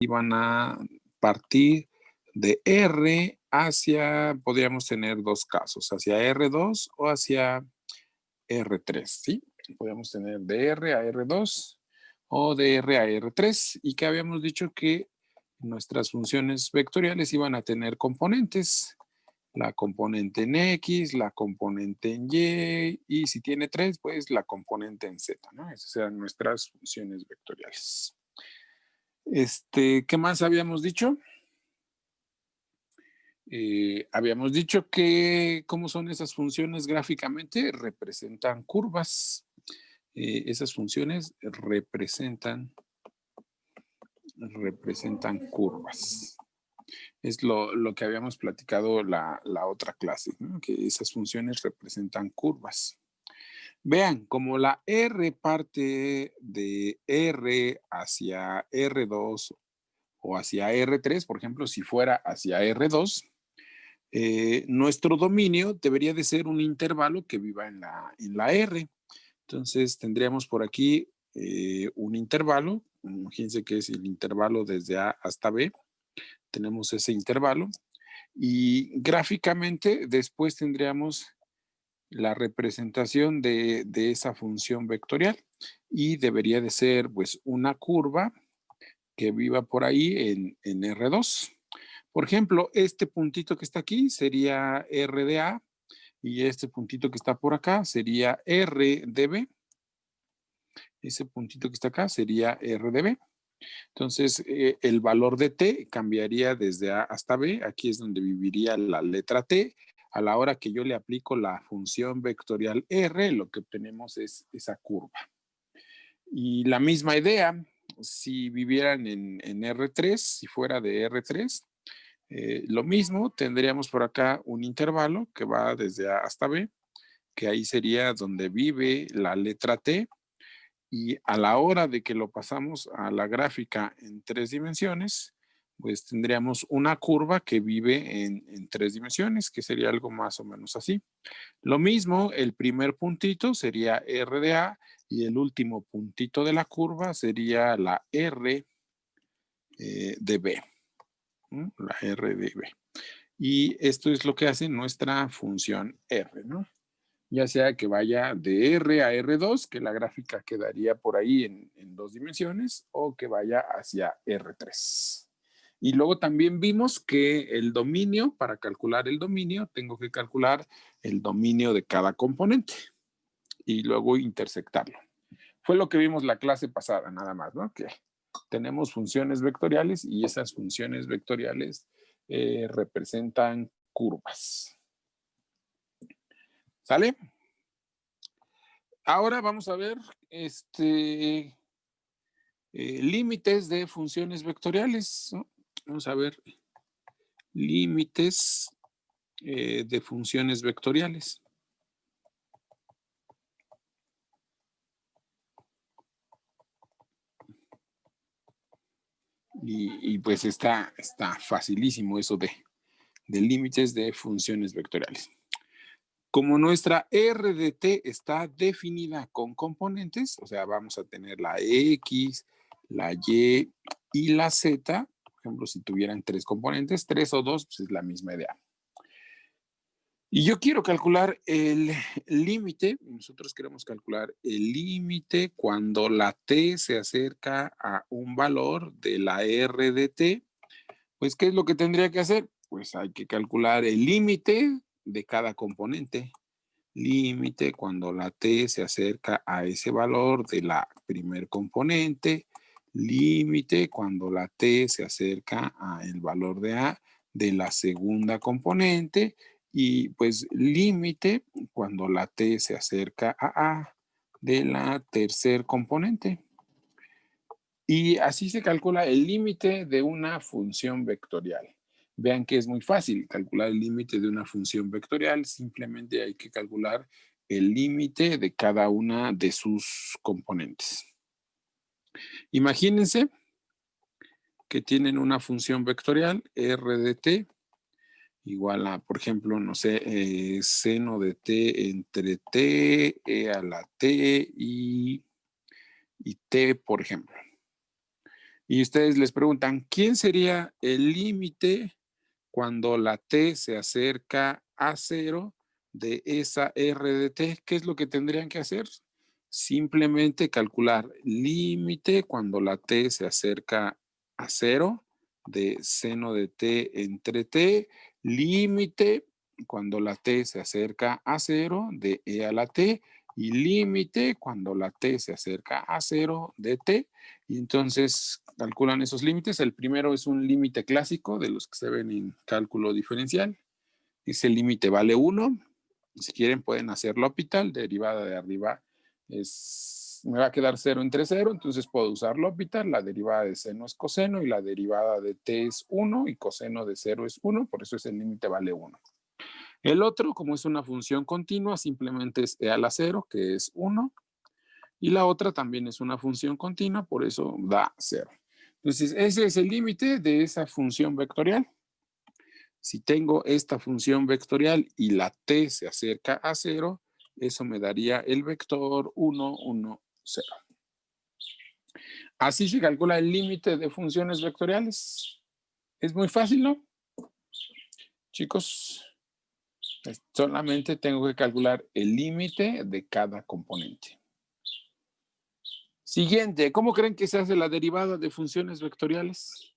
iban a partir de R hacia, podríamos tener dos casos, hacia R2 o hacia R3, ¿sí? Podríamos tener de R a R2 o de R a R3 y que habíamos dicho que nuestras funciones vectoriales iban a tener componentes, la componente en X, la componente en Y si tiene 3, pues la componente en Z, ¿no? Esas eran nuestras funciones vectoriales. ¿Qué más habíamos dicho? Habíamos dicho que, ¿cómo son esas funciones gráficamente? Representan curvas. Esas funciones representan curvas. Es lo que habíamos platicado la otra clase, ¿no? Que esas funciones representan curvas. Vean, como la R parte de R hacia R2 o hacia R3, por ejemplo, si fuera hacia R2, nuestro dominio debería de ser un intervalo que viva en la R. Entonces tendríamos por aquí un intervalo, imagínense que es el intervalo desde A hasta B, tenemos ese intervalo y gráficamente después tendríamos la representación de esa función vectorial y debería de ser pues una curva que viva por ahí en R2. Por ejemplo, este puntito que está aquí sería R de A y este puntito que está por acá sería R de B. Ese puntito que está acá sería R de B. Entonces, el valor de T cambiaría desde A hasta B. Aquí es donde viviría la letra T. A la hora que yo le aplico la función vectorial R, lo que obtenemos es esa curva. Y la misma idea, si vivieran en R3, si fuera de R3, lo mismo, tendríamos por acá un intervalo que va desde A hasta B, que ahí sería donde vive la letra T, y a la hora de que lo pasamos a la gráfica en 3 dimensiones, pues tendríamos una curva que vive en 3 dimensiones, que sería algo más o menos así. Lo mismo, el primer puntito sería R de A y el último puntito de la curva sería la R de B. La R de B. Y esto es lo que hace nuestra función R, ¿no? Ya sea que vaya de R a R2, que la gráfica quedaría por ahí en 2 dimensiones, o que vaya hacia R3. Y luego también vimos que el dominio, para calcular el dominio, tengo que calcular el dominio de cada componente y luego intersectarlo. Fue lo que vimos la clase pasada, nada más, ¿no? Que tenemos funciones vectoriales y esas funciones vectoriales representan curvas. ¿Sale? Ahora vamos a ver límites de funciones vectoriales, ¿no? Vamos a ver límites de funciones vectoriales. Y pues está facilísimo eso de límites de funciones vectoriales. Como nuestra R de T está definida con componentes, o sea, vamos a tener la X, la Y y la Z. Por ejemplo, si tuvieran 3 componentes, 3 o 2, pues es la misma idea. Y yo quiero calcular el límite, nosotros queremos calcular el límite cuando la T se acerca a un valor de la R de T. Pues, ¿qué es lo que tendría que hacer? Pues hay que calcular el límite de cada componente. Límite cuando la T se acerca a ese valor de la primer componente. Límite cuando la T se acerca a el valor de A de la segunda componente. Y pues límite cuando la T se acerca a A de la tercer componente. Y así se calcula el límite de una función vectorial. Vean que es muy fácil calcular el límite de una función vectorial. Simplemente hay que calcular el límite de cada una de sus componentes. Imagínense que tienen una función vectorial R de t igual a, por ejemplo, no sé, seno de t entre t, e a la t y t, por ejemplo. Y ustedes les preguntan, ¿quién sería el límite cuando la t se acerca a cero de esa r de t? ¿Qué es lo que tendrían que hacer? Simplemente calcular límite cuando la t se acerca a cero de seno de t entre t, límite cuando la t se acerca a cero de e a la t y límite cuando la t se acerca a cero de t. Y entonces calculan esos límites. El primero es un límite clásico de los que se ven en cálculo diferencial. Ese límite vale 1. Si quieren pueden hacer L'Hopital. Derivada de arriba me va a quedar 0 entre 0, entonces puedo usar L'Hopital. La derivada de seno es coseno y la derivada de t es 1 y coseno de 0 es 1, por eso ese límite vale 1. El otro, como es una función continua, simplemente es e a la 0, que es 1. Y la otra también es una función continua, por eso da 0. Entonces, ese es el límite de esa función vectorial. Si tengo esta función vectorial y la t se acerca a 0, eso me daría el vector 1, 1, 0. Así se calcula el límite de funciones vectoriales. Es muy fácil, ¿no? Chicos, solamente tengo que calcular el límite de cada componente. Siguiente, ¿cómo creen que se hace la derivada de funciones vectoriales?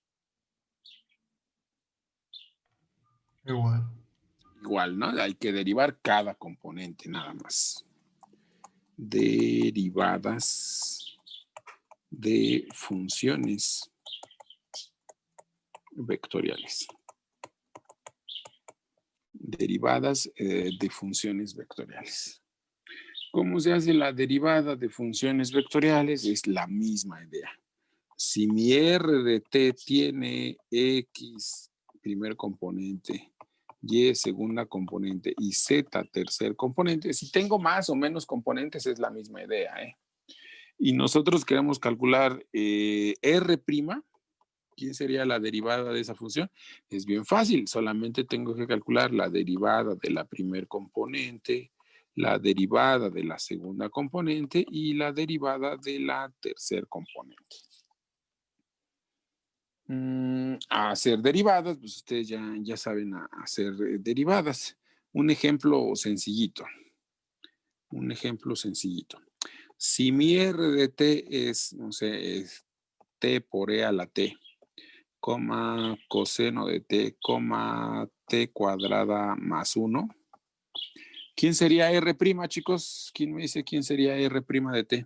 Igual. Igual, ¿no? Hay que derivar cada componente nada más. Derivadas de funciones vectoriales. Derivadas de funciones vectoriales. ¿Cómo se hace la derivada de funciones vectoriales? Es la misma idea. Si mi r de t tiene x primer componente, y segunda componente y z tercer componente, si tengo más o menos componentes es la misma idea. Y nosotros queremos calcular r', ¿quién sería la derivada de esa función? Es bien fácil, solamente tengo que calcular la derivada de la primer componente, la derivada de la segunda componente y la derivada de la tercer componente. A hacer derivadas, pues ustedes ya saben hacer derivadas. Un ejemplo sencillito. Si mi r de t es, no sé, es t por e a la t, coma coseno de t, coma t cuadrada más 1. ¿Quién sería r', chicos? ¿Quién me dice quién sería r' de t?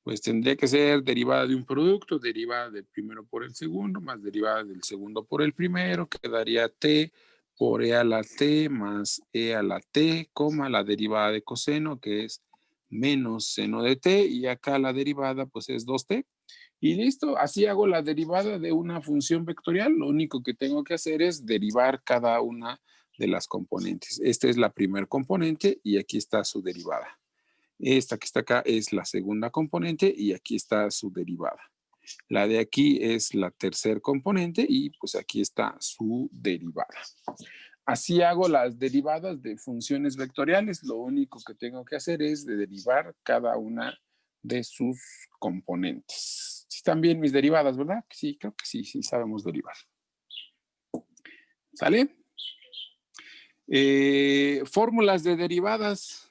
Pues tendría que ser derivada de un producto, derivada del primero por el segundo, más derivada del segundo por el primero, quedaría t por e a la t más e a la t, coma la derivada de coseno, que es menos seno de t, y acá la derivada pues es 2t. Y listo, así hago la derivada de una función vectorial. Lo único que tengo que hacer es derivar cada una de las componentes. Esta es la primer componente y aquí está su derivada. Esta que está acá es la segunda componente y aquí está su derivada. La de aquí es la tercer componente y pues aquí está su derivada. Así hago las derivadas de funciones vectoriales. Lo único que tengo que hacer es derivar cada una de sus componentes. Sí están bien mis derivadas, ¿verdad? Sí, creo que sí sabemos derivar. ¿Sale? Fórmulas de derivadas.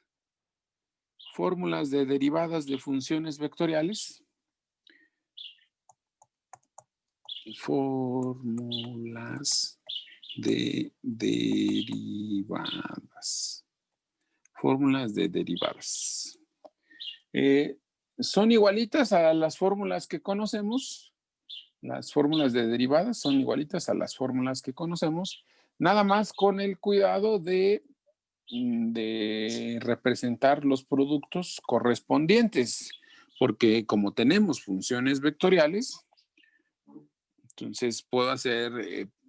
Fórmulas de derivadas de funciones vectoriales. Fórmulas de derivadas. Fórmulas de derivadas. Son igualitas a las fórmulas que conocemos. Las fórmulas de derivadas son igualitas a las fórmulas que conocemos, nada más con el cuidado de representar los productos correspondientes, porque como tenemos funciones vectoriales, entonces puedo hacer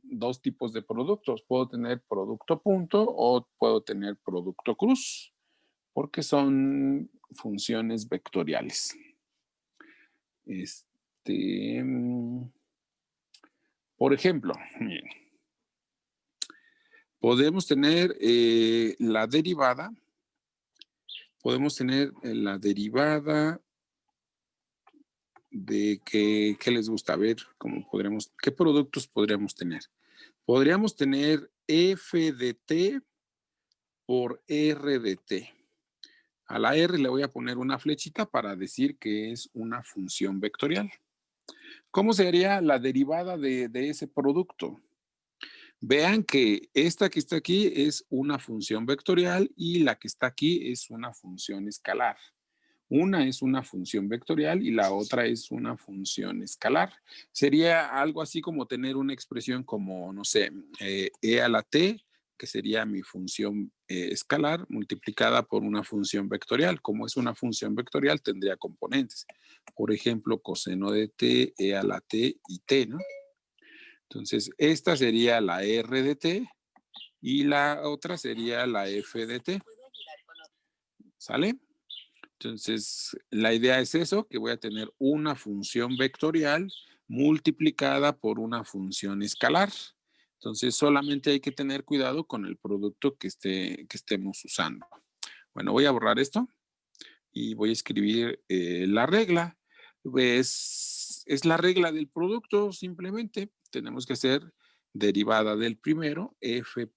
dos tipos de productos. Puedo tener producto punto o puedo tener producto cruz, porque son funciones vectoriales. Por ejemplo, miren, podemos tener la derivada. Podemos tener la derivada de qué les gusta ver, qué productos podríamos tener. Podríamos tener f de t por r de t. A la r le voy a poner una flechita para decir que es una función vectorial. ¿Cómo sería la derivada de ese producto? Vean que esta que está aquí es una función vectorial y la que está aquí es una función escalar. Una es una función vectorial y la otra es una función escalar. Sería algo así como tener una expresión como, no sé, e a la t, que sería mi función escalar, multiplicada por una función vectorial. Como es una función vectorial, tendría componentes. Por ejemplo, coseno de t, e a la t y t, ¿no? Entonces, esta sería la r de t y la otra sería la f de t. ¿Sale? Entonces, la idea es eso, que voy a tener una función vectorial multiplicada por una función escalar. Entonces, solamente hay que tener cuidado con el producto que estemos usando. Bueno, voy a borrar esto y voy a escribir la regla. Es la regla del producto, simplemente. Tenemos que hacer derivada del primero, f'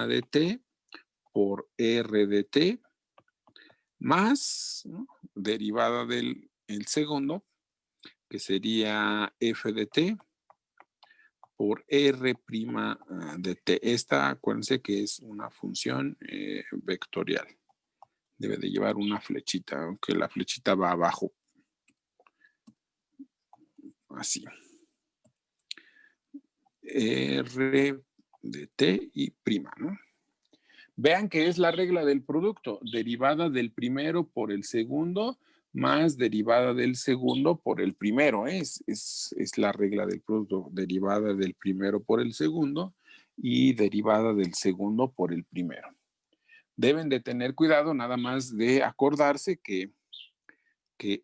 de t por r de t, más, ¿no?, derivada del segundo, que sería f de t por r' de t. Esta, acuérdense que es una función vectorial. Debe de llevar una flechita, aunque la flechita va abajo. Así. R de t y prima, ¿no? Vean que es la regla del producto, derivada del primero por el segundo más derivada del segundo por el primero. Es la regla del producto, derivada del primero por el segundo y derivada del segundo por el primero. Deben de tener cuidado nada más de acordarse que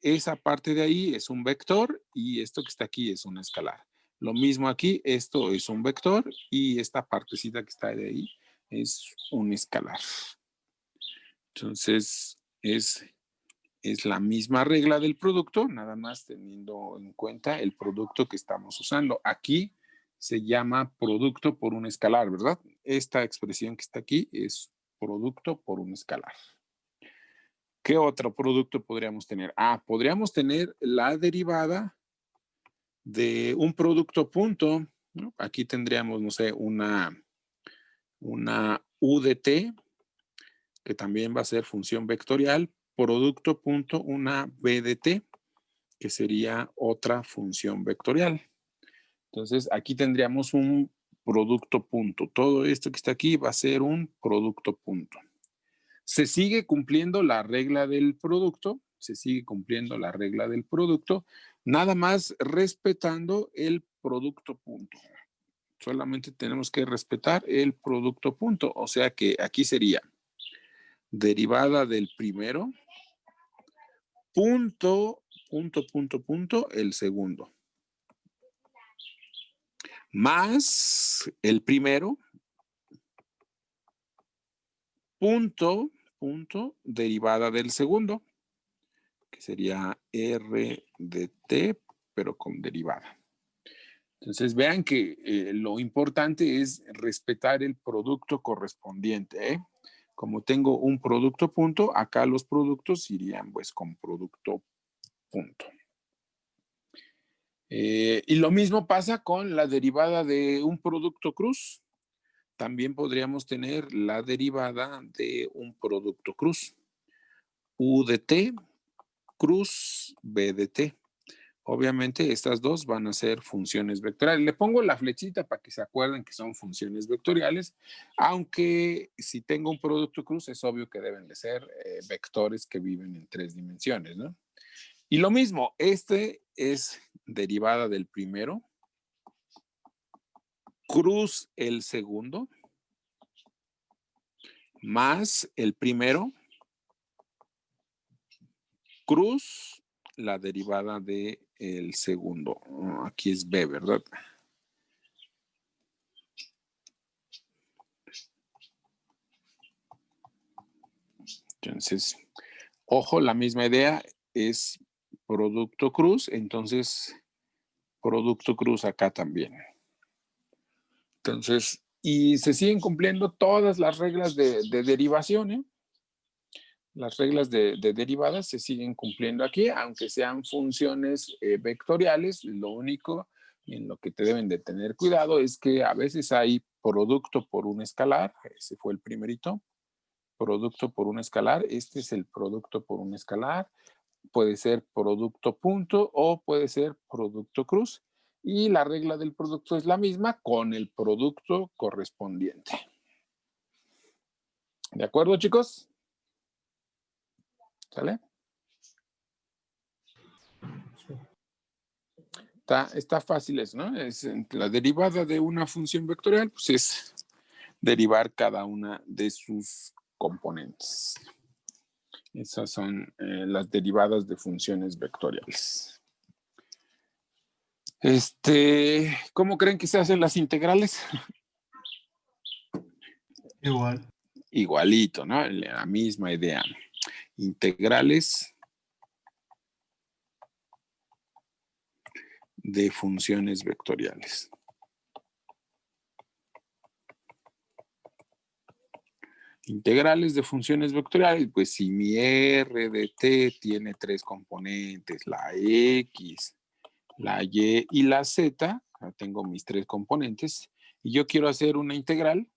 esa parte de ahí es un vector y esto que está aquí es un escalar. Lo mismo aquí, esto es un vector y esta partecita que está de ahí es un escalar. Entonces, es la misma regla del producto, nada más teniendo en cuenta el producto que estamos usando. Aquí se llama producto por un escalar, ¿verdad? Esta expresión que está aquí es producto por un escalar. ¿Qué otro producto podríamos tener? Podríamos tener la derivada de un producto punto, ¿no? Aquí tendríamos, no sé, una u de t, que también va a ser función vectorial, producto punto una b de t, que sería otra función vectorial. Entonces, aquí tendríamos un producto punto. Todo esto que está aquí va a ser un producto punto. Se sigue cumpliendo la regla del producto, nada más respetando el producto punto. Solamente tenemos que respetar el producto punto, o sea que aquí sería derivada del primero, punto, el segundo, más el primero, punto, derivada del segundo, que sería r de t, pero con derivada. Entonces vean que lo importante es respetar el producto correspondiente, ¿eh? Como tengo un producto punto, acá los productos irían pues con producto punto. Y lo mismo pasa con la derivada de un producto cruz. También podríamos tener la derivada de un producto cruz. U de t, cruz b de t. Obviamente estas dos van a ser funciones vectoriales. Le pongo la flechita para que se acuerden que son funciones vectoriales, aunque si tengo un producto cruz es obvio que deben de ser vectores que viven en 3 dimensiones, ¿no? Y lo mismo, este es derivada del primero, cruz el segundo, más el primero, cruz la derivada del segundo. Aquí es b, ¿verdad? Entonces, ojo, la misma idea es producto cruz, entonces producto cruz acá también. Entonces, y se siguen cumpliendo todas las reglas de derivación, ¿eh? Las reglas de derivadas se siguen cumpliendo aquí, aunque sean funciones vectoriales. Lo único en lo que te deben de tener cuidado es que a veces hay producto por un escalar, ese fue el primerito, producto por un escalar, este es el producto por un escalar, puede ser producto punto o puede ser producto cruz. Y la regla del producto es la misma con el producto correspondiente. ¿De acuerdo, chicos? ¿Sale? Está fácil eso, ¿no? Es la derivada de una función vectorial, pues es derivar cada una de sus componentes. Esas son las derivadas de funciones vectoriales. ¿Cómo creen que se hacen las integrales? Igual. Igualito, ¿no? La misma idea. Integrales de funciones vectoriales. Integrales de funciones vectoriales, pues si mi R de t tiene tres componentes, la X, la Y y la Z, tengo mis tres componentes, y yo quiero hacer una integral,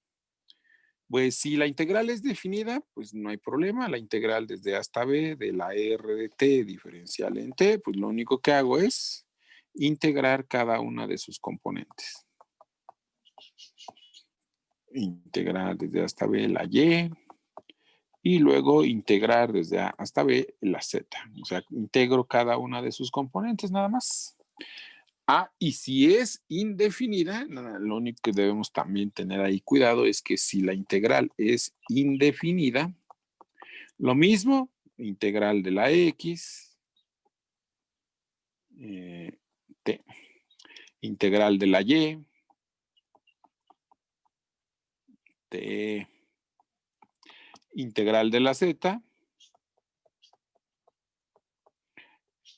pues si la integral es definida, pues no hay problema, la integral desde A hasta B de la R de t diferencial en t, pues lo único que hago es integrar cada una de sus componentes. Integrar desde A hasta B la Y, y luego integrar desde A hasta B la Z. O sea, integro cada una de sus componentes nada más. Y si es indefinida, lo único que debemos también tener ahí cuidado es que si la integral es indefinida, lo mismo, integral de la X, t, integral de la Y, t, integral de la Z,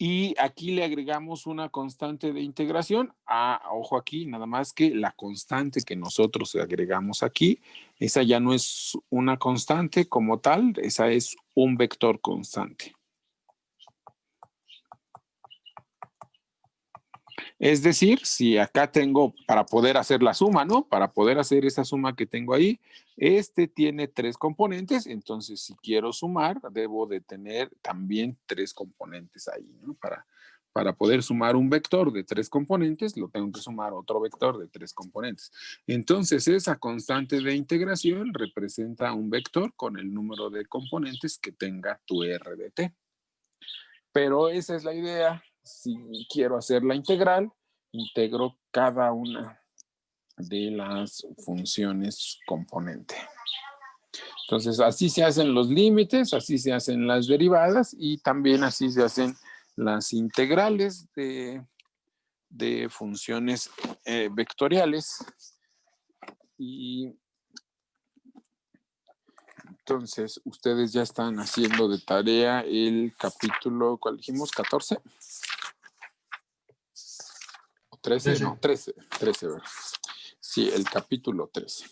y aquí le agregamos una constante de integración. Ojo aquí, nada más que la constante que nosotros agregamos aquí, esa ya no es una constante como tal, esa es un vector constante. Es decir, si acá tengo, para poder hacer la suma, ¿no? Para poder hacer esa suma que tengo ahí, tiene tres componentes, entonces si quiero sumar, debo de tener también tres componentes ahí, ¿no? Para poder sumar un vector de tres componentes, lo tengo que sumar otro vector de tres componentes. Entonces, esa constante de integración representa un vector con el número de componentes que tenga tu R de t. Pero esa es la idea. Si quiero hacer la integral, integro cada una de las funciones componente. Entonces, así se hacen los límites, así se hacen las derivadas y también así se hacen las integrales de funciones vectoriales. Y entonces, ustedes ya están haciendo de tarea el capítulo, ¿cuál dijimos? ¿14? 13, no, 13, ¿verdad? Sí, el capítulo 13.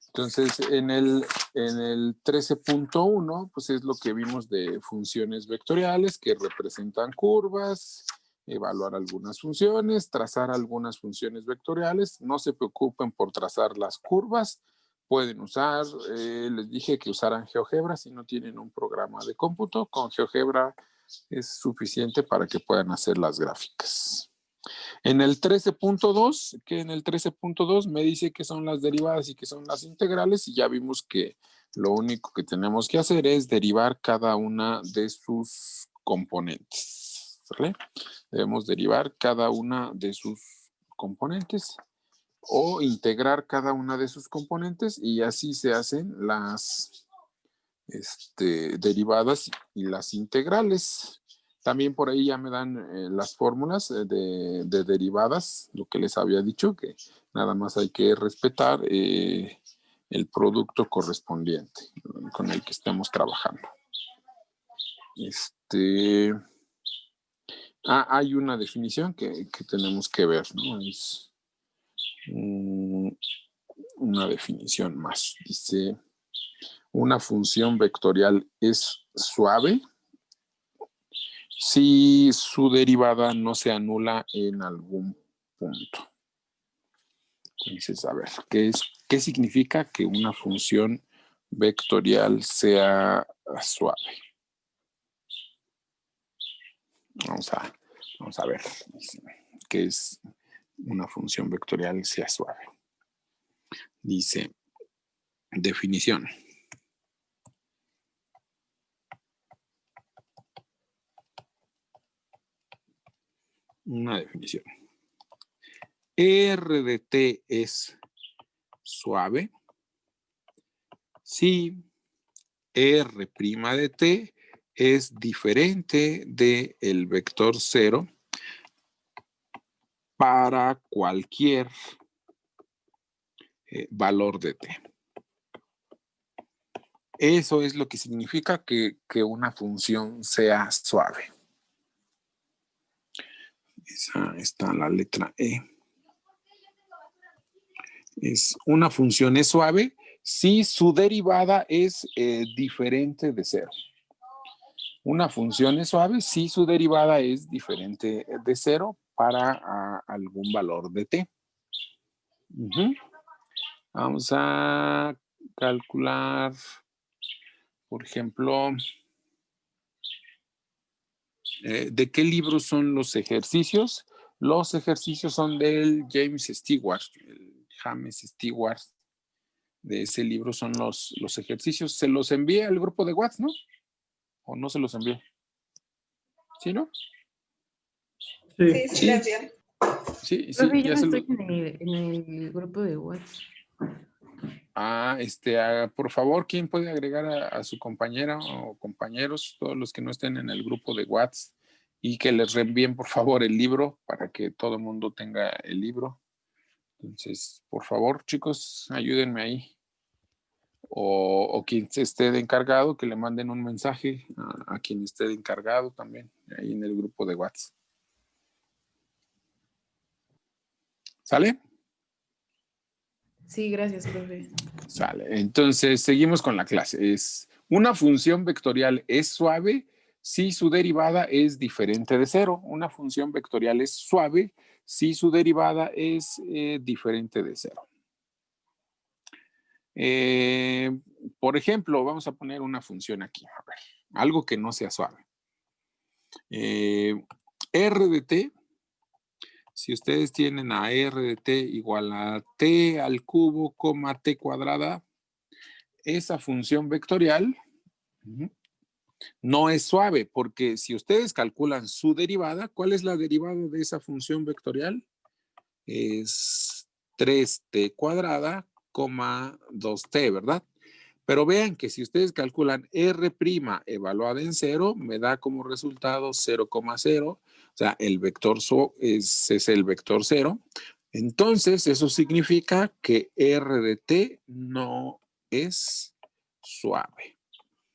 Entonces, en el 13.1, pues es lo que vimos de funciones vectoriales que representan curvas, evaluar algunas funciones, trazar algunas funciones vectoriales. No se preocupen por trazar las curvas. Pueden usar, les dije que usaran GeoGebra si no tienen un programa de cómputo. Con GeoGebra es suficiente para que puedan hacer las gráficas. En el 13.2, que en el 13.2 me dice que son las derivadas y que son las integrales, y ya vimos que lo único que tenemos que hacer es derivar cada una de sus componentes. ¿Vale? Debemos derivar cada una de sus componentes o integrar cada una de sus componentes y así se hacen las derivadas y las integrales. También por ahí ya me dan las fórmulas de derivadas, lo que les había dicho, que nada más hay que respetar el producto correspondiente con el que estemos trabajando. hay una definición que tenemos que ver, ¿no? Es una definición más. Dice, una función vectorial es suave si su derivada no se anula en algún punto. Entonces, a ver, ¿qué significa que una función vectorial sea suave? Vamos a ver qué es una función vectorial sea suave. Dice, definición. Una definición. R de t es suave si R' de t es diferente del vector 0 para cualquier valor de t. Eso es lo que significa que una función sea suave. Esa está la letra E. Una función es suave si su derivada es diferente de 0. Una función es suave si su derivada es diferente de 0 para algún valor de t. Vamos a calcular, por ejemplo, ¿de qué libro son los ejercicios? Los ejercicios son del James Stewart, el James Stewart. De ese libro son los ejercicios. Se los envié al grupo de WhatsApp, ¿no? ¿O no se los envié? ¿Sí, no? Sí, Sí, gracias. Sí, Profe, yo ya no se estoy los... en el grupo de WhatsApp. Por favor, ¿quién puede agregar a su compañera o compañeros, todos los que no estén en el grupo de WhatsApp, y que les reenvíen, por favor, el libro para que todo el mundo tenga el libro? Entonces, por favor, chicos, ayúdenme ahí. O quien esté de encargado, que le manden un mensaje a quien esté de encargado también, ahí en el grupo de WhatsApp. ¿Sale? Sí, gracias, profe. Sale. Entonces, seguimos con la clase. Una función vectorial es suave si su derivada es diferente de 0. Una función vectorial es suave si su derivada es diferente de 0. Por ejemplo, vamos a poner una función aquí. A ver, algo que no sea suave. R de t, si ustedes tienen a R de t igual a t al cubo, t cuadrada, esa función vectorial no es suave, porque si ustedes calculan su derivada, ¿cuál es la derivada de esa función vectorial? Es 3t cuadrada, 2t, ¿verdad? Pero vean que si ustedes calculan R' evaluada en 0, me da como resultado 0,0. O sea, el vector es el vector 0. Entonces, eso significa que R de t no es suave.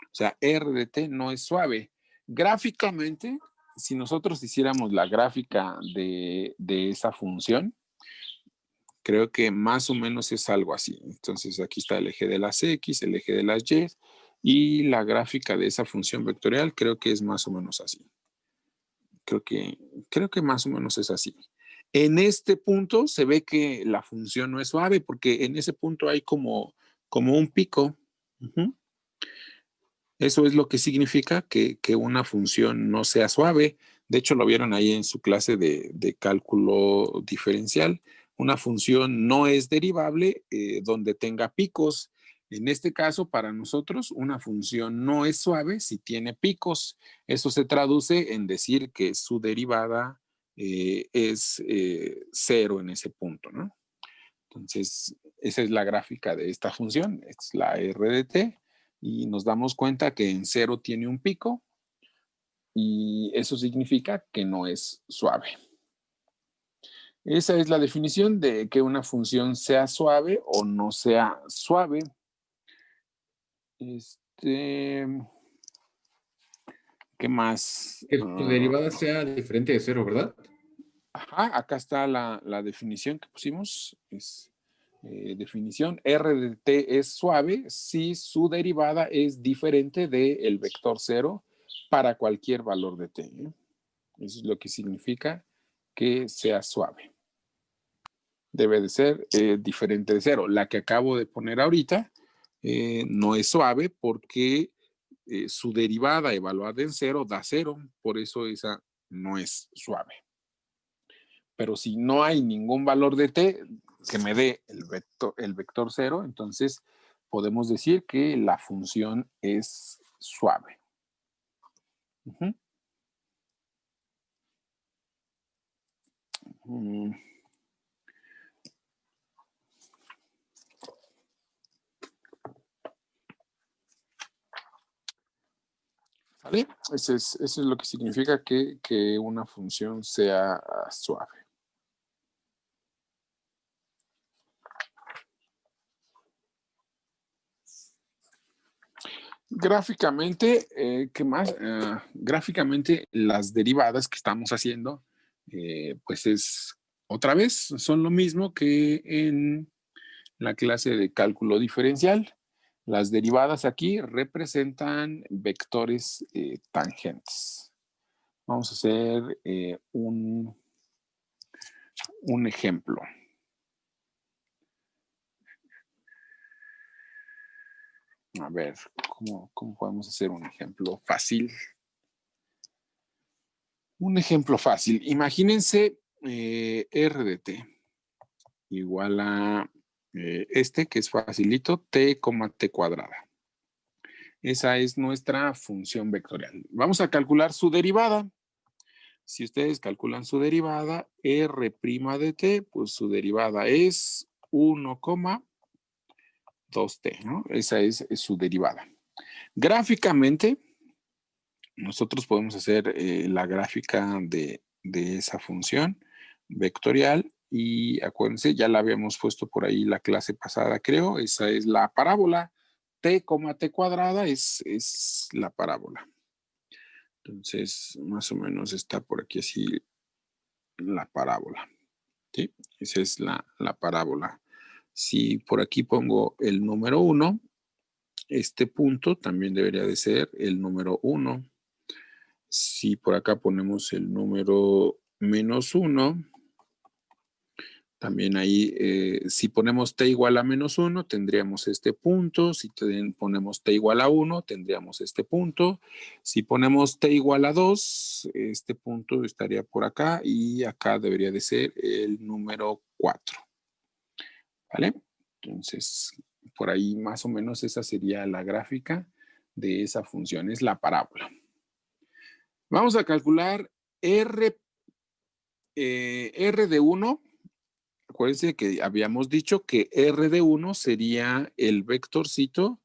O sea, R de t no es suave. Gráficamente, si nosotros hiciéramos la gráfica de esa función, creo que más o menos es algo así. Entonces, aquí está el eje de las X, el eje de las Y, y la gráfica de esa función vectorial creo que es más o menos así. Creo que más o menos es así. En este punto se ve que la función no es suave porque en ese punto hay como un pico. Eso es lo que significa que una función no sea suave. De hecho, lo vieron ahí en su clase de cálculo diferencial. Una función no es derivable donde tenga picos. En este caso, para nosotros, una función no es suave si tiene picos. Eso se traduce en decir que su derivada es 0 en ese punto, ¿no? Entonces, esa es la gráfica de esta función. Es la R de t. Y nos damos cuenta que en 0 tiene un pico y eso significa que no es suave. Esa es la definición de que una función sea suave o no sea suave. ¿Qué más? Que tu derivada sea diferente de 0, ¿verdad? Ajá, acá está la definición que pusimos. Es definición. R de t es suave si su derivada es diferente del vector 0 para cualquier valor de t. Eso es lo que significa que sea suave. Debe de ser diferente de 0. La que acabo de poner ahorita no es suave porque su derivada evaluada en 0 da 0. Por eso esa no es suave. Pero si no hay ningún valor de t que me dé el vector 0, entonces podemos decir que la función es suave. ¿Vale? Eso es lo que significa que una función sea suave. Gráficamente, ¿qué más? Gráficamente, las derivadas que estamos haciendo, pues es otra vez, son lo mismo que en la clase de cálculo diferencial. Las derivadas aquí representan vectores tangentes. Vamos a hacer un ejemplo. A ver, ¿cómo podemos hacer un ejemplo fácil? Un ejemplo fácil. Imagínense R de t igual a este, que es facilito, t, t cuadrada. Esa es nuestra función vectorial. Vamos a calcular su derivada. Si ustedes calculan su derivada, R' de t, pues su derivada es 1,2t, ¿no? Esa es su derivada. Gráficamente, nosotros podemos hacer la gráfica de esa función vectorial y acuérdense, ya la habíamos puesto por ahí la clase pasada, creo. Esa es la parábola. T, t cuadrada es la parábola. Entonces, más o menos está por aquí así la parábola. ¿Sí? Esa es la parábola. Si por aquí pongo el número 1, este punto también debería de ser el número 1. Si por acá ponemos el número -1, también ahí, si ponemos t igual a -1, tendríamos este punto. Si ponemos t igual a 1, tendríamos este punto. Si ponemos t igual a 2, este punto estaría por acá y acá debería de ser el número 4. ¿Vale? Entonces, por ahí más o menos esa sería la gráfica de esa función, es la parábola. Vamos a calcular R de 1. Acuérdense que habíamos dicho que R de 1 sería el vectorcito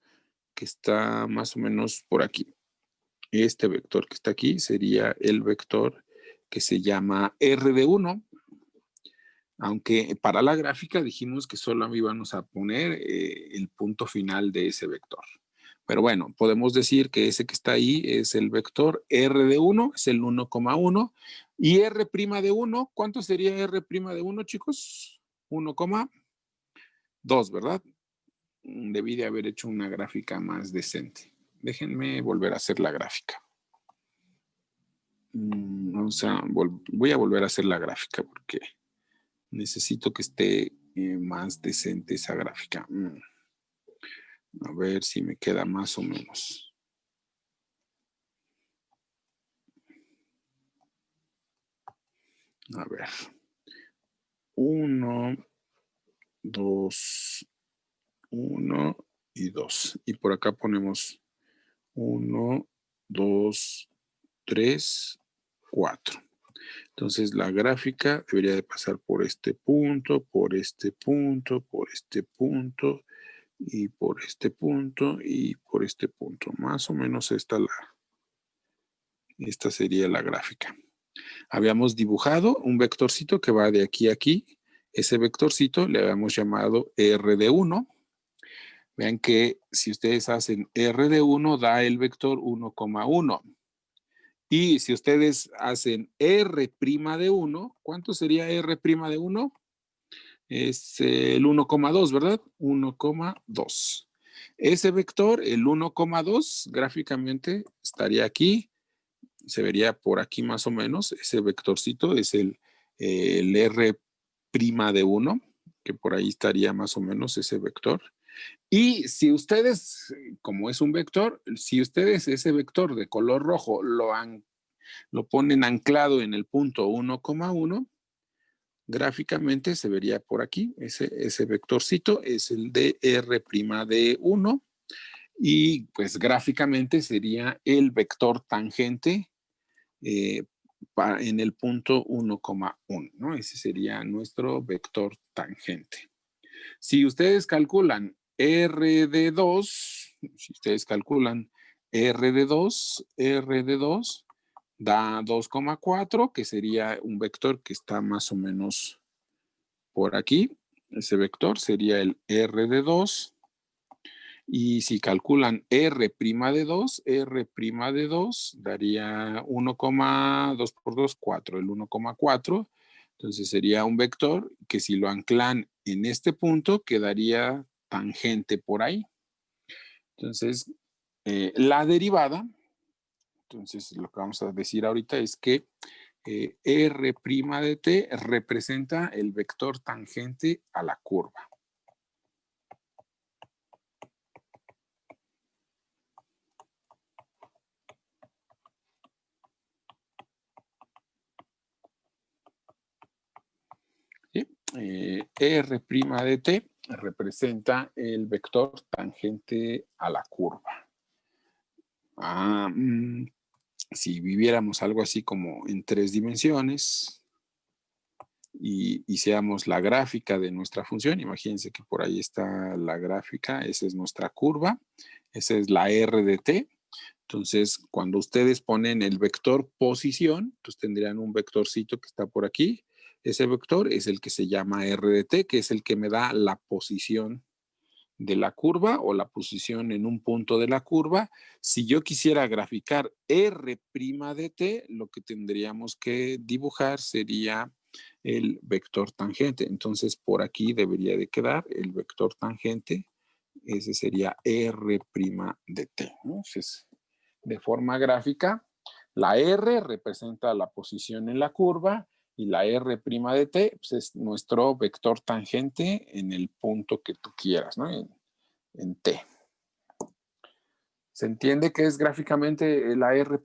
que está más o menos por aquí. Este vector que está aquí sería el vector que se llama R de 1. Aunque para la gráfica dijimos que solo íbamos a poner el punto final de ese vector. Pero bueno, podemos decir que ese que está ahí es el vector R de 1, es el 1,1. Y R' de 1, ¿cuánto sería R' de 1, chicos? 1,2, ¿verdad? Debí de haber hecho una gráfica más decente. Déjenme volver a hacer la gráfica. Voy a volver a hacer la gráfica porque necesito que esté más decente esa gráfica. A ver si me queda más o menos. A ver. 1, 2, 1 y 2. Y por acá ponemos 1, 2, 3, 4. Entonces la gráfica debería de pasar por este punto, por este punto, por este punto y por este punto y por este punto. Más o menos esta sería la gráfica. Habíamos dibujado un vectorcito que va de aquí a aquí. Ese vectorcito le habíamos llamado R de 1. Vean que si ustedes hacen R de 1 da el vector 1,1. Y si ustedes hacen R' de 1, ¿cuánto sería R' de 1? Es el 1,2, ¿verdad? 1,2. Ese vector, el 1,2, gráficamente estaría aquí. Se vería por aquí más o menos. Ese vectorcito es el R' de 1, que por ahí estaría más o menos ese vector. Y si ustedes, como es un vector, si ustedes ese vector de color rojo lo ponen anclado en el punto 1,1, gráficamente se vería por aquí. Ese vectorcito es el de R' de 1 y pues gráficamente sería el vector tangente en el punto 1,1, ¿no? Ese sería nuestro vector tangente. Si ustedes calculan R de 2, si ustedes calculan R de 2 da 2,4, que sería un vector que está más o menos por aquí. Ese vector sería el R de 2. Y si calculan R' de 2 daría 1,2 por 2, 4, el 1,4. Entonces sería un vector que si lo anclan en este punto quedaría tangente por ahí. Entonces, la derivada, entonces lo que vamos a decir ahorita es que R' de t representa el vector tangente a la curva. ¿Sí? R' de t representa el vector tangente a la curva. Si viviéramos algo así como en 3 dimensiones y hiciéramos la gráfica de nuestra función, imagínense que por ahí está la gráfica, esa es nuestra curva, esa es la R de t. Entonces, cuando ustedes ponen el vector posición, pues tendrían un vectorcito que está por aquí. Ese vector es el que se llama R de t, que es el que me da la posición de la curva o la posición en un punto de la curva. Si yo quisiera graficar R' de t, lo que tendríamos que dibujar sería el vector tangente. Entonces, por aquí debería de quedar el vector tangente. Ese sería R' de t, ¿no? Entonces, de forma gráfica, la R representa la posición en la curva y la R' de t pues es nuestro vector tangente en el punto que tú quieras, ¿no? En t. ¿Se entiende qué es gráficamente la R'?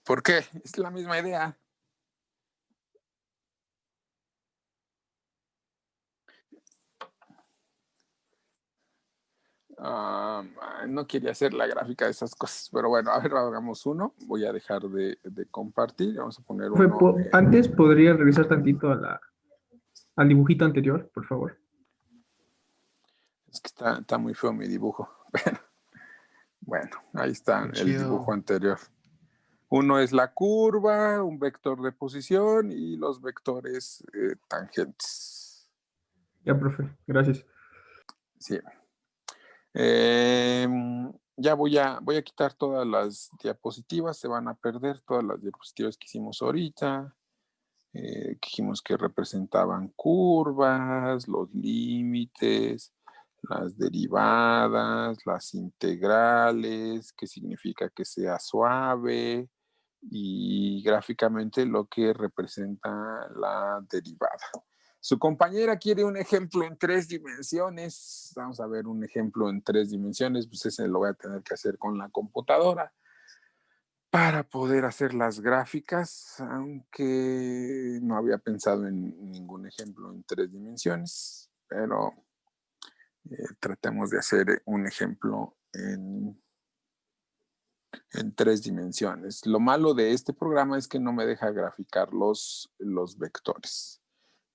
¿Por qué? Es la misma idea. No quería hacer la gráfica de esas cosas, pero bueno, a ver, hagamos uno. Voy a dejar de compartir. Vamos a poner uno. Antes podría regresar tantito al dibujito anterior, por favor. Es que está muy feo mi dibujo. Bueno, ahí está el dibujo anterior. Uno es la curva, un vector de posición y los vectores tangentes. Ya, profe, gracias. Sí. Ya voy a quitar todas las diapositivas, se van a perder todas las diapositivas que hicimos ahorita. Que dijimos que representaban curvas, los límites, las derivadas, las integrales, que significa que sea suave, y gráficamente lo que representa la derivada. Su compañera quiere un ejemplo en 3 dimensiones. Vamos a ver un ejemplo en 3 dimensiones, pues ese lo voy a tener que hacer con la computadora para poder hacer las gráficas, aunque no había pensado en ningún ejemplo en 3 dimensiones, pero tratemos de hacer un ejemplo en 3 dimensiones. Lo malo de este programa es que no me deja graficar los vectores.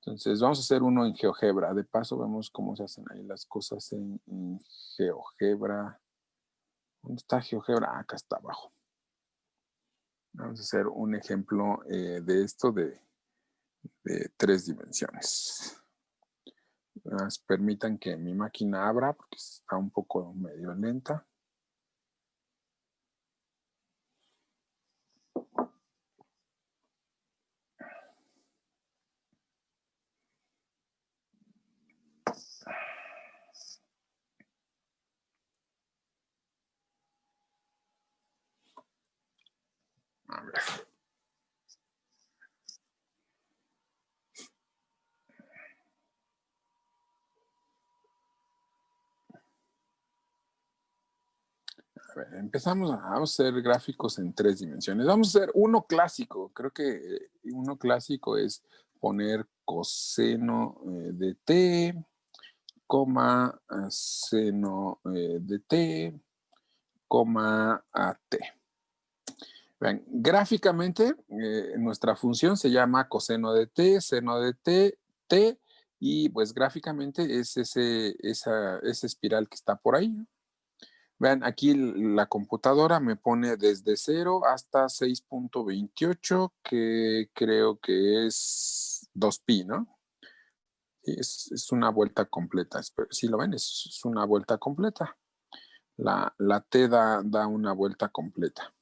Entonces vamos a hacer uno en GeoGebra. De paso vemos cómo se hacen ahí las cosas en GeoGebra. ¿Dónde está GeoGebra? Acá está abajo. Vamos a hacer un ejemplo de esto, de de 3 dimensiones. Permitan que mi máquina abra porque está un poco medio lenta. A ver. A ver, empezamos a hacer gráficos en 3 dimensiones. Vamos a hacer uno clásico. Creo que uno clásico es poner coseno de t, coma seno de t, coma a t. Vean, gráficamente nuestra función se llama coseno de t, seno de t, t, y pues gráficamente es esa espiral que está por ahí, ¿no? Vean, aquí la computadora me pone desde 0 hasta 6.28, que creo que es 2pi, ¿no? Es una vuelta completa. Si lo ven, es una vuelta completa. La t da una vuelta completa.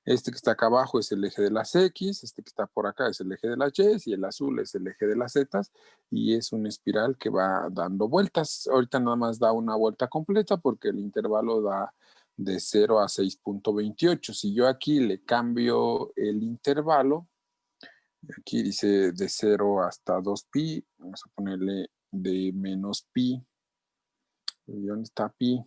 Este que está acá abajo es el eje de las X, este que está por acá es el eje de las Y, y el azul es el eje de las Z, y es una espiral que va dando vueltas. Ahorita nada más da una vuelta completa porque el intervalo da de 0 a 6.28. Si yo aquí le cambio el intervalo, aquí dice de 0 hasta 2pi, vamos a ponerle de menos pi. ¿Y dónde está pi?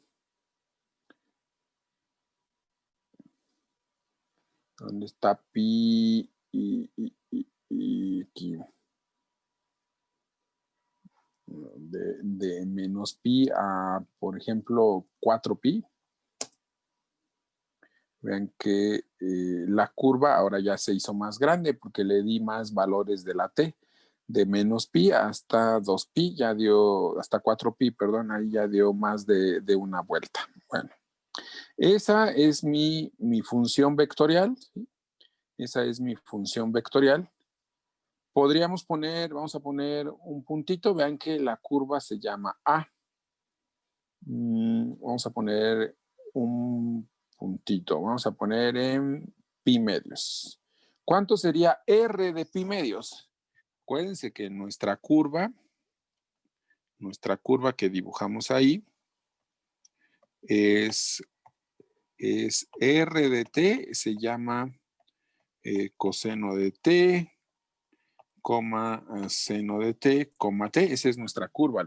¿Dónde está pi? Y aquí. De menos pi a, por ejemplo, 4pi. Vean que la curva ahora ya se hizo más grande porque le di más valores de la t. De menos pi hasta 2pi, ya dio, hasta 4pi, perdón, ahí ya dio más de una vuelta. Bueno, esa es mi función vectorial, ¿sí? Esa es mi función vectorial. Podríamos poner, vamos a poner un puntito, vean que la curva se llama A. Vamos a poner un puntito, vamos a poner en pi medios. ¿Cuánto sería R de pi medios? Acuérdense que nuestra curva que dibujamos ahí es R de t, se llama coseno de t, coma seno de t, coma t. Esa es nuestra curva,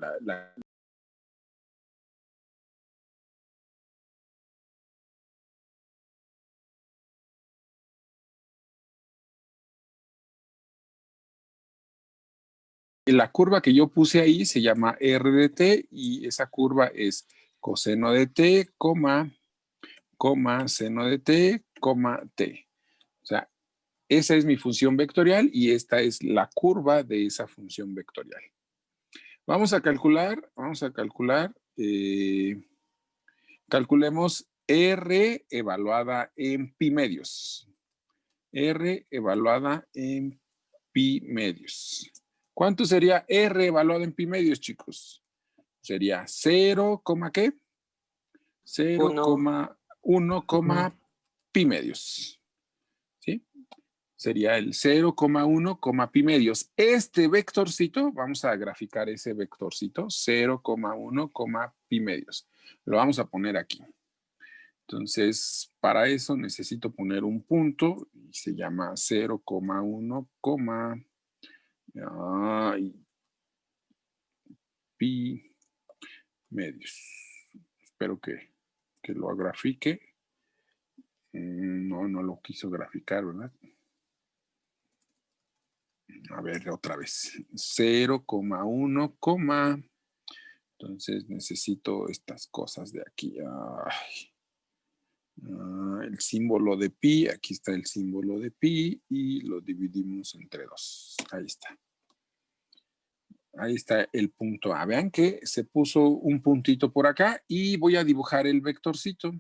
la curva que yo puse ahí se llama R de t y esa curva es coseno de t, coma seno de t, coma t. O sea, esa es mi función vectorial y esta es la curva de esa función vectorial. Vamos a calcular, calculemos R evaluada en pi medios. R evaluada en pi medios. ¿Cuánto sería R evaluado en pi medios, chicos? Sería 0, ¿qué? 0,1, pi medios. ¿Sí? Sería el 0,1, pi medios. Este vectorcito, vamos a graficar ese vectorcito, 0,1, pi medios. Lo vamos a poner aquí. Entonces, para eso necesito poner un punto y se llama 0,1, pi medios. Espero que lo grafique. No lo quiso graficar, ¿verdad? A ver, otra vez. 0,1, entonces necesito estas cosas de aquí. El símbolo de pi, aquí está el símbolo de pi y lo dividimos entre 2. Ahí está. Ahí está el punto A. Vean que se puso un puntito por acá y voy a dibujar el vectorcito.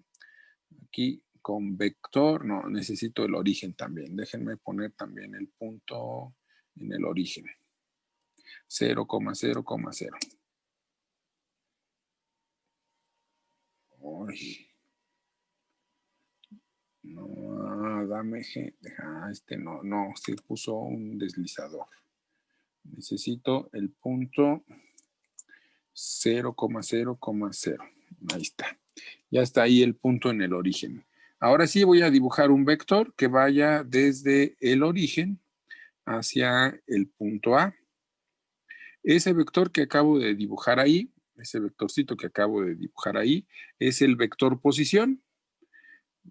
Aquí con vector, no, necesito el origen también. Déjenme poner también el punto en el origen. 0,0,0. Uy. No, dame G. No, se puso un deslizador. Necesito el punto 0,0,0. Ahí está. Ya está ahí el punto en el origen. Ahora sí voy a dibujar un vector que vaya desde el origen hacia el punto A. Ese vector que acabo de dibujar ahí, ese vectorcito que acabo de dibujar ahí, es el vector posición.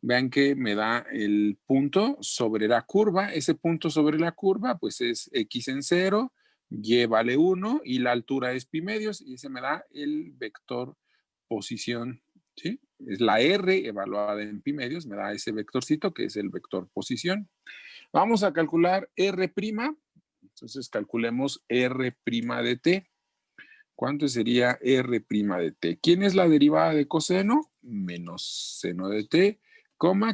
Vean que me da el punto sobre la curva. Ese punto sobre la curva, pues es X en 0, Y vale 1 y la altura es pi medios y ese me da el vector posición, ¿sí? Es la R evaluada en pi medios, me da ese vectorcito que es el vector posición. Vamos a calcular R'. Entonces calculemos R' de t. ¿Cuánto sería R' de t? ¿Quién es la derivada de coseno? Menos seno de t.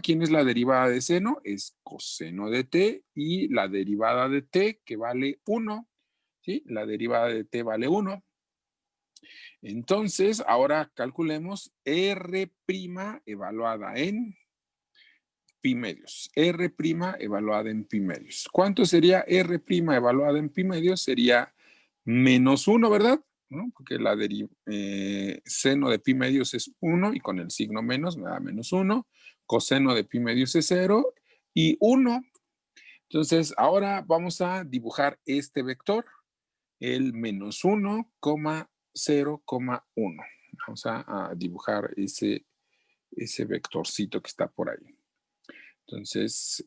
¿Quién es la derivada de seno? Es coseno de t y la derivada de t que vale 1. ¿Sí? La derivada de t vale 1. Entonces, ahora calculemos R' evaluada en pi medios. R' evaluada en pi medios. ¿Cuánto sería R' evaluada en pi medios? Sería menos 1, ¿verdad? ¿No? Porque la seno de pi medios es 1 y con el signo menos me da menos 1. Coseno de pi medios es 0 y 1. Entonces, ahora vamos a dibujar este vector, el menos 1,0,1. Vamos a dibujar ese vectorcito que está por ahí. Entonces,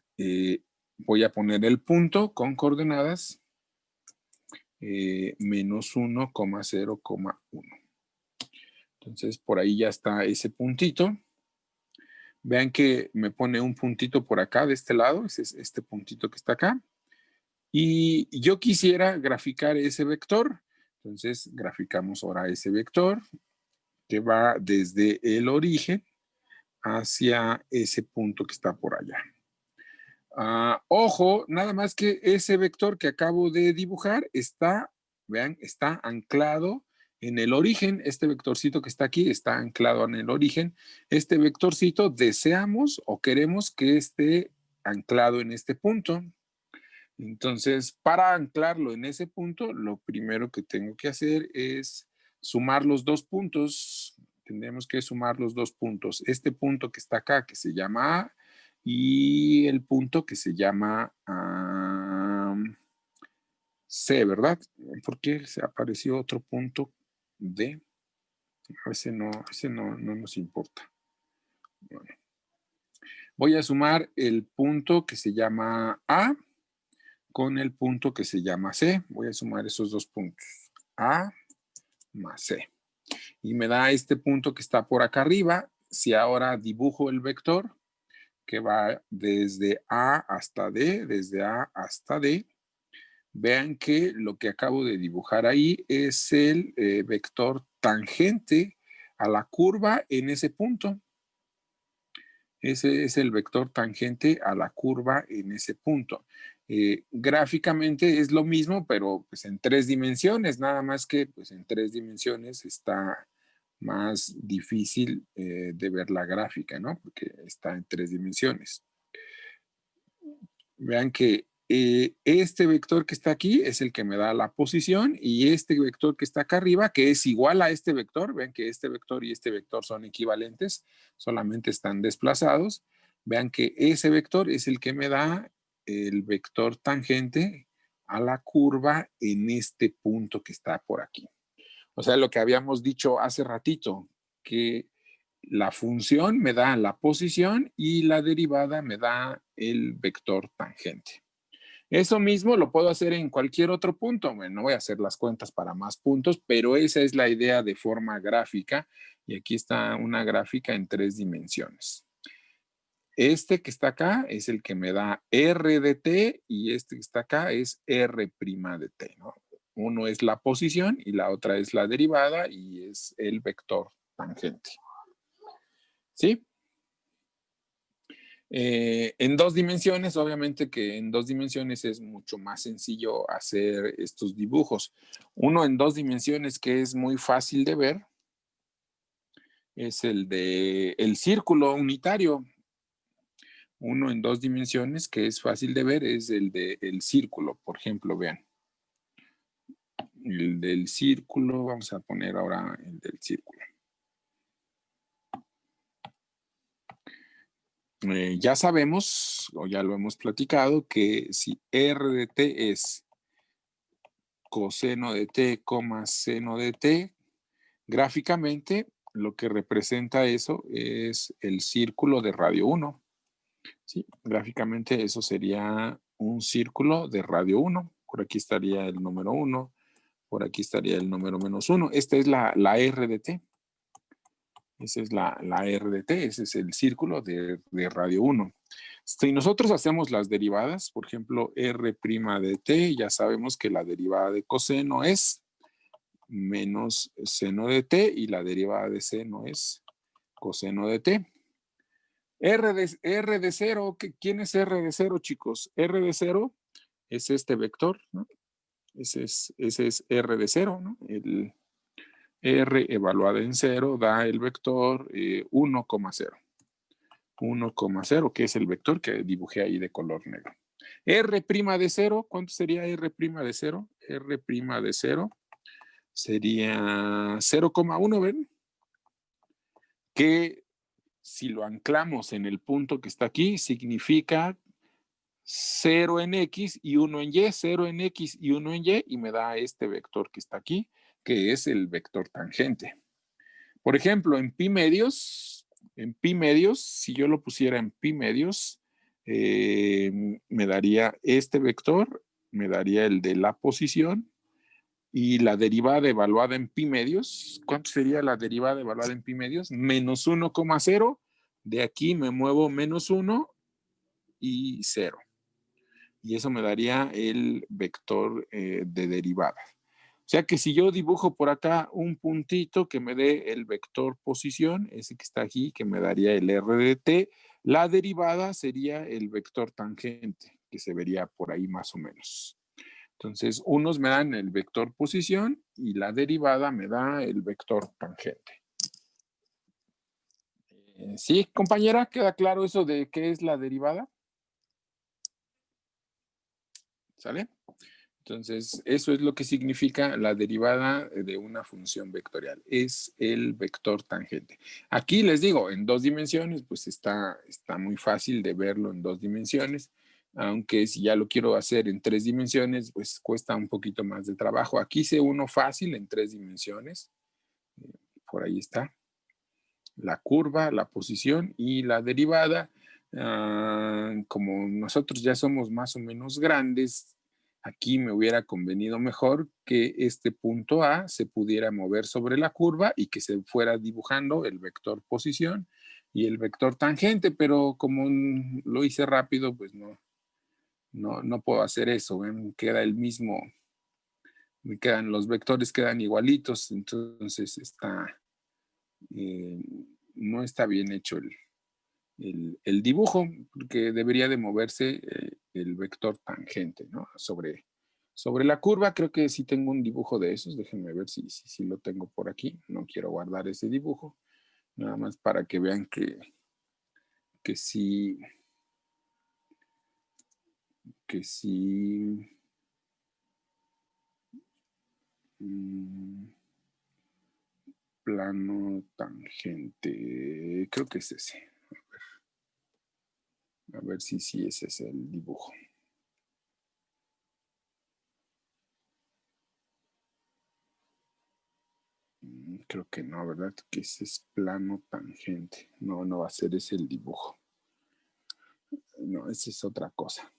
voy a poner el punto con coordenadas menos 1,0,1. Entonces, por ahí ya está ese puntito. Vean que me pone un puntito por acá de este lado, ese es este puntito que está acá. Y yo quisiera graficar ese vector. Entonces, graficamos ahora ese vector que va desde el origen hacia ese punto que está por allá. Ojo, nada más que ese vector que acabo de dibujar está, vean, está anclado en el origen. Este vectorcito que está aquí está anclado en el origen. Este vectorcito deseamos o queremos que esté anclado en este punto. Entonces, para anclarlo en ese punto, lo primero que tengo que hacer es sumar los dos puntos. Tendremos que sumar los dos puntos. Este punto que está acá, que se llama A, y el punto que se llama C, ¿verdad? ¿Por qué se apareció otro punto D? Ese no nos importa. Bueno. Voy a sumar el punto que se llama A con el punto que se llama C. Voy a sumar esos dos puntos. A más C. Y me da este punto que está por acá arriba. Si ahora dibujo el vector que va desde A hasta D, desde A hasta D, vean que lo que acabo de dibujar ahí es el vector tangente a la curva en ese punto. Ese es el vector tangente a la curva en ese punto. Gráficamente es lo mismo, pero pues en 3 dimensiones, nada más que pues en 3 dimensiones está más difícil de ver la gráfica, ¿no? Porque está en 3 dimensiones. Vean que este vector que está aquí es el que me da la posición y este vector que está acá arriba, que es igual a este vector, vean que este vector y este vector son equivalentes, solamente están desplazados. Vean que ese vector es el que me da el vector tangente a la curva en este punto que está por aquí. O sea, lo que habíamos dicho hace ratito, que la función me da la posición y la derivada me da el vector tangente. Eso mismo lo puedo hacer en cualquier otro punto. Bueno, no voy a hacer las cuentas para más puntos, pero esa es la idea de forma gráfica. Y aquí está una gráfica en 3 dimensiones. Este que está acá es el que me da R de t y este que está acá es R' de t, ¿no? Uno es la posición y la otra es la derivada y es el vector tangente. ¿Sí? En 2 dimensiones, obviamente que en 2 dimensiones es mucho más sencillo hacer estos dibujos. Uno en 2 dimensiones que es muy fácil de ver es el de el círculo unitario. Uno en 2 dimensiones que es fácil de ver es el de el círculo. Por ejemplo, vean. El del círculo, vamos a poner ahora el del círculo. Ya sabemos, o ya lo hemos platicado, que si R de t es coseno de t, seno de t, gráficamente lo que representa eso es el círculo de radio 1. ¿Sí? Gráficamente eso sería un círculo de radio 1. Por aquí estaría el número 1, por aquí estaría el número -1. Esta es la R de t. Esa es la R de t, ese es el círculo de radio 1. Si nosotros hacemos las derivadas, por ejemplo, R' de t, ya sabemos que la derivada de coseno es menos seno de t y la derivada de seno es coseno de t. R de 0, ¿quién es R de 0, chicos? R de 0 es este vector, ¿no? Ese es R de 0, ¿no? El R evaluada en 0 da el vector 1,0. 1,0, que es el vector que dibujé ahí de color negro. R' de 0, ¿cuánto sería R' de 0? R' de 0 sería 0,1, ¿ven? Que si lo anclamos en el punto que está aquí, significa 0 en X y 1 en Y, 0 en X y 1 en Y, y me da este vector que está aquí, que es el vector tangente. Por ejemplo, en pi medios, si yo lo pusiera en pi medios, me daría este vector, me daría el de la posición, y la derivada evaluada en pi medios, ¿cuánto sería la derivada evaluada en pi medios? Menos 1,0, de aquí me muevo menos 1 y 0. Y eso me daría el vector de derivada. O sea que si yo dibujo por acá un puntito que me dé el vector posición, ese que está aquí, que me daría el R de t, la derivada sería el vector tangente, que se vería por ahí más o menos. Entonces, unos me dan el vector posición y la derivada me da el vector tangente. ¿Sí, compañera? ¿Queda claro eso de qué es la derivada? ¿Sale? Entonces, eso es lo que significa la derivada de una función vectorial. Es el vector tangente. Aquí les digo, en 2 dimensiones, pues está muy fácil de verlo en 2 dimensiones. Aunque si ya lo quiero hacer en 3 dimensiones, pues cuesta un poquito más de trabajo. Aquí hice uno fácil en 3 dimensiones. Por ahí está. La curva, la posición y la derivada. Como nosotros ya somos más o menos grandes, aquí me hubiera convenido mejor que este punto A se pudiera mover sobre la curva y que se fuera dibujando el vector posición y el vector tangente, pero como lo hice rápido, pues no puedo hacer eso. ¿Ven? Queda el mismo, los vectores quedan igualitos, entonces no está bien hecho el dibujo, porque debería de moverse el vector tangente, ¿no? Sobre la curva. Creo que sí tengo un dibujo de esos. Déjenme ver si lo tengo por aquí. No quiero guardar ese dibujo, nada más para que vean que sí, plano tangente, creo que es ese. A ver si ese es el dibujo. Creo que no, ¿verdad? Que ese es plano tangente. No va a ser ese el dibujo. No, esa es otra cosa.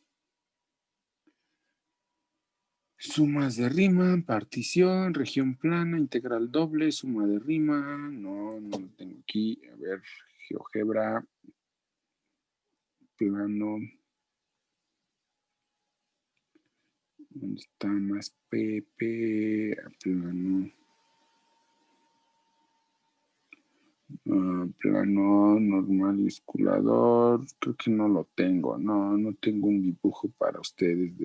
Sumas de rima, partición, región plana, integral doble, suma de rima. No lo tengo aquí. A ver, GeoGebra, plano. ¿Dónde está más PP? Plano. Plano, normal y esculador. Creo que no lo tengo. No tengo un dibujo para ustedes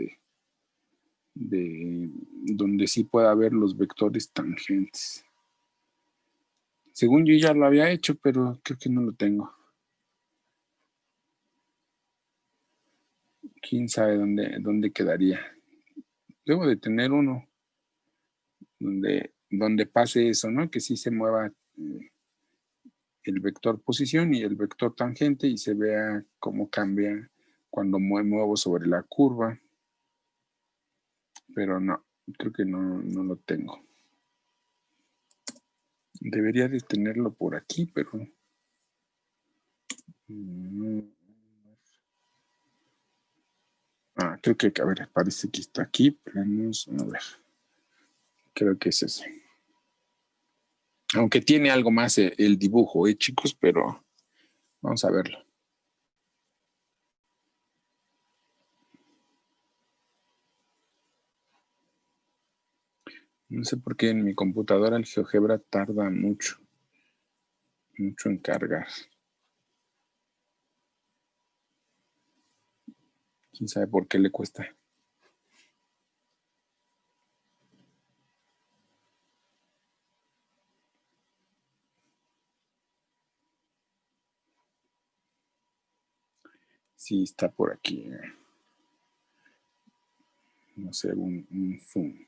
de donde sí pueda ver los vectores tangentes. Según yo ya lo había hecho, pero creo que no lo tengo. ¿Quién sabe dónde quedaría? Debo de tener uno donde pase eso, ¿no? Que sí se mueva el vector posición y el vector tangente y se vea cómo cambia cuando muevo sobre la curva. Pero no, creo que no lo tengo. Debería de tenerlo por aquí, pero no. Creo que, a ver, parece que está aquí. Planos, a ver. Creo que es ese. Aunque tiene algo más el dibujo, chicos, pero vamos a verlo. No sé por qué en mi computadora el GeoGebra tarda mucho en cargar. ¿Quién sabe por qué le cuesta? Sí, está por aquí. No sé, un zoom.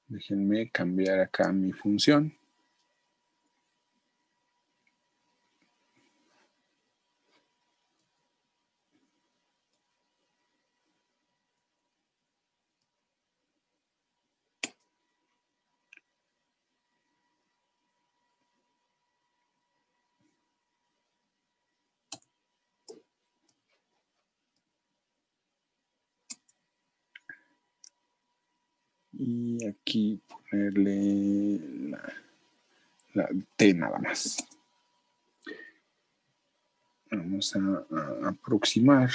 Déjenme cambiar acá mi función. Y aquí ponerle la T nada más. Vamos a aproximar.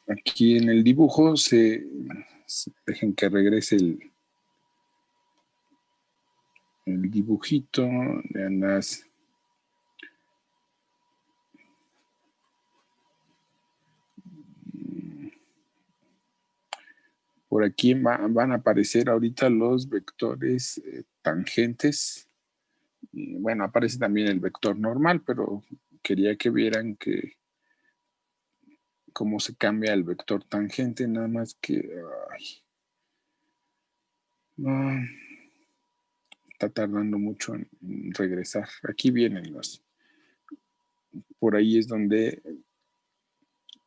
Aquí en el dibujo dejen que regrese el dibujito de las. Por aquí van a aparecer ahorita los vectores tangentes. Bueno, aparece también el vector normal, pero quería que vieran cómo se cambia el vector tangente, nada más que está tardando mucho en regresar. Aquí vienen por ahí es donde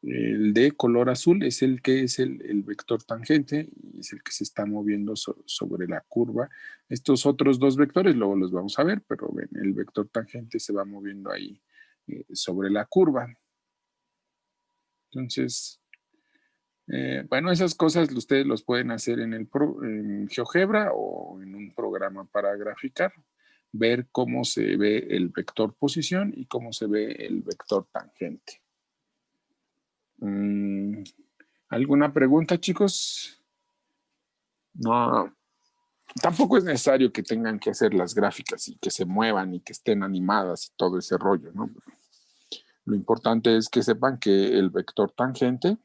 el de color azul es el que es el vector tangente y es el que se está moviendo sobre la curva. Estos otros dos vectores luego los vamos a ver, pero ven, el vector tangente se va moviendo ahí sobre la curva. Entonces, bueno, esas cosas ustedes los pueden hacer en GeoGebra o en un programa para graficar, ver cómo se ve el vector posición y cómo se ve el vector tangente. ¿Alguna pregunta, chicos? No, tampoco es necesario que tengan que hacer las gráficas y que se muevan y que estén animadas y todo ese rollo, ¿no? Lo importante es que sepan que el vector tangente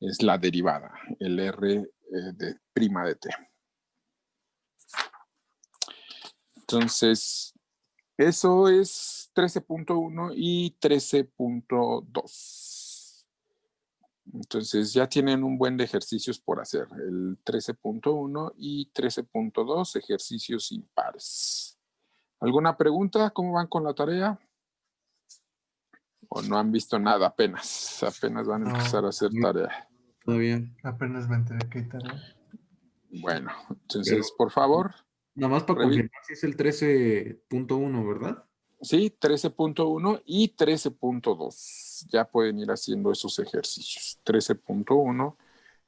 es la derivada, el R de prima de t. Entonces, eso es 13.1 y 13.2. Entonces ya tienen un buen de ejercicios por hacer. El 13.1 y 13.2, ejercicios impares. ¿Alguna pregunta? ¿Cómo van con la tarea? ¿O no han visto nada apenas? Apenas van a empezar a hacer tarea. Todavía. Apenas me enteré que hay tarea. Bueno, entonces, por favor. Nada más para confirmar si es el 13.1, ¿verdad? Sí, 13.1 y 13.2. Ya pueden ir haciendo esos ejercicios. 13.1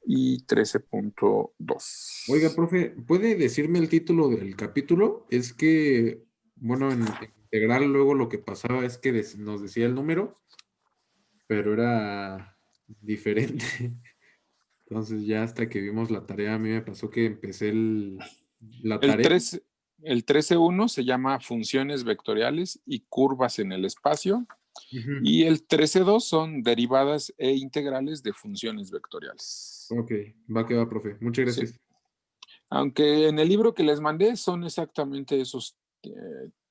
y 13.2. Oiga, profe, ¿puede decirme el título del capítulo? Es que, bueno, en integral luego lo que pasaba es que nos decía el número, pero era diferente. Entonces ya hasta que vimos la tarea, a mí me pasó que empecé la El tarea. 13.1 se llama funciones vectoriales y curvas en el espacio. Ujú. Y el 13.2 son derivadas e integrales de funciones vectoriales. Ok, va que va, profe. Muchas Sí. gracias. Aunque en el libro que les mandé son exactamente esos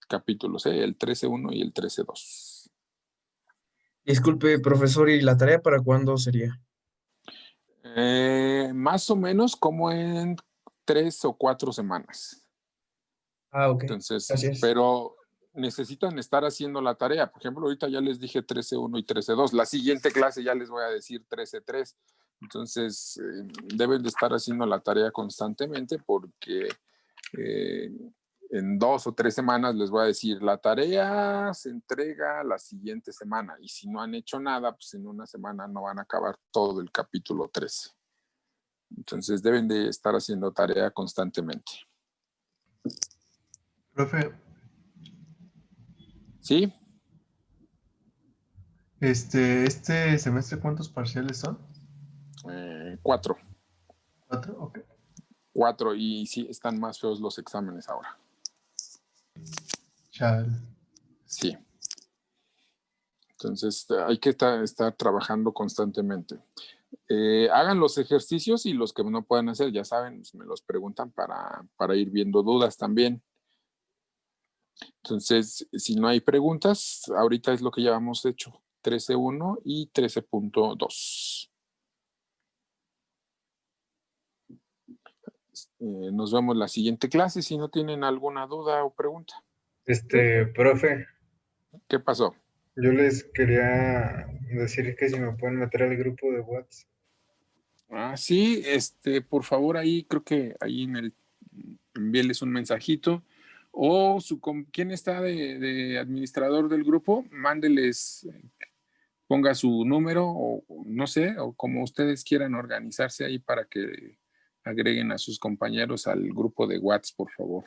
capítulos, el 13.1 y el 13.2. Disculpe, profesor, ¿y la tarea para cuándo sería? Más o menos como en 3 o 4 semanas. Ah, ok. Entonces, Gracias. pero necesitan estar haciendo la tarea. Por ejemplo, ahorita ya les dije 13.1 y 13.2. La siguiente clase ya les voy a decir 13.3. Entonces, deben de estar haciendo la tarea constantemente porque en 2 o 3 semanas les voy a decir, la tarea se entrega la siguiente semana. Y si no han hecho nada, pues en una semana no van a acabar todo el capítulo 13. Entonces, deben de estar haciendo tarea constantemente. Profe, ¿Sí? este semestre, ¿cuántos parciales son? 4. 4, ok. 4 y sí, están más feos los exámenes ahora. Chale. Sí. Entonces hay que estar trabajando constantemente. Hagan los ejercicios y los que no puedan hacer, ya saben, pues me los preguntan para ir viendo dudas también. Entonces, si no hay preguntas, ahorita es lo que ya hemos hecho, 13.1 y 13.2. Nos vemos la siguiente clase si no tienen alguna duda o pregunta. Profe, ¿Qué pasó? yo les quería decir que si me pueden meter al grupo de WhatsApp. Ah, sí, por favor, ahí creo que ahí envíeles un mensajito. O ¿quién está de administrador del grupo? Mándeles, ponga su número o no sé, o como ustedes quieran organizarse ahí para que agreguen a sus compañeros al grupo de WhatsApp, por favor.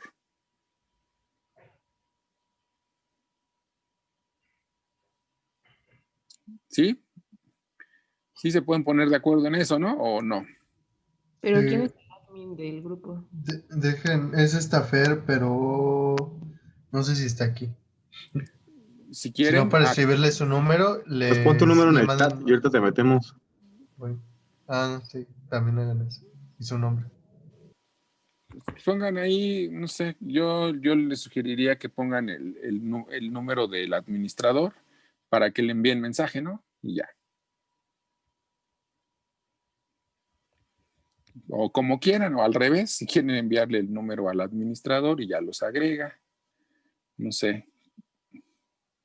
¿Sí? ¿Sí se pueden poner de acuerdo en eso, no? ¿O no? Pero Sí. ¿quién es el admin del grupo? Es Fer, pero no sé si está aquí. Si Si quieren, no, para escribirle su número, Pues pon tu número en le el mandan. chat y ahorita te metemos. Bueno. Ah, sí, también hagan eso. Y su nombre. pongan ahí, no sé, yo les sugeriría que pongan el número del administrador para que le envíen mensaje, ¿no? Y ya. O como quieran, o al revés, si quieren enviarle el número al administrador y ya los agrega. No sé.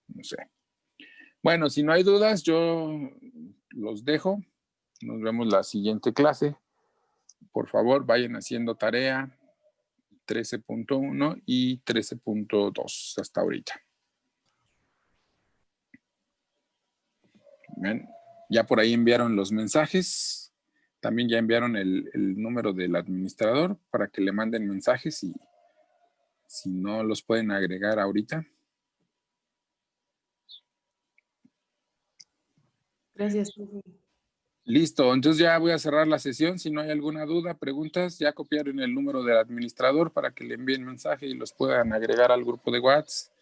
No sé. Bueno, si no hay dudas, yo los dejo. Nos vemos la siguiente clase. Por favor, vayan haciendo tarea 13.1 y 13.2 hasta ahorita. Bien. Ya por ahí enviaron los mensajes. También ya enviaron el número del administrador para que le manden mensajes y si no los pueden agregar ahorita. Gracias, profe. Listo, entonces ya voy a cerrar la sesión. Si no hay alguna duda, preguntas, ya copiaron el número del administrador para que le envíen mensaje y los puedan agregar al grupo de WhatsApp.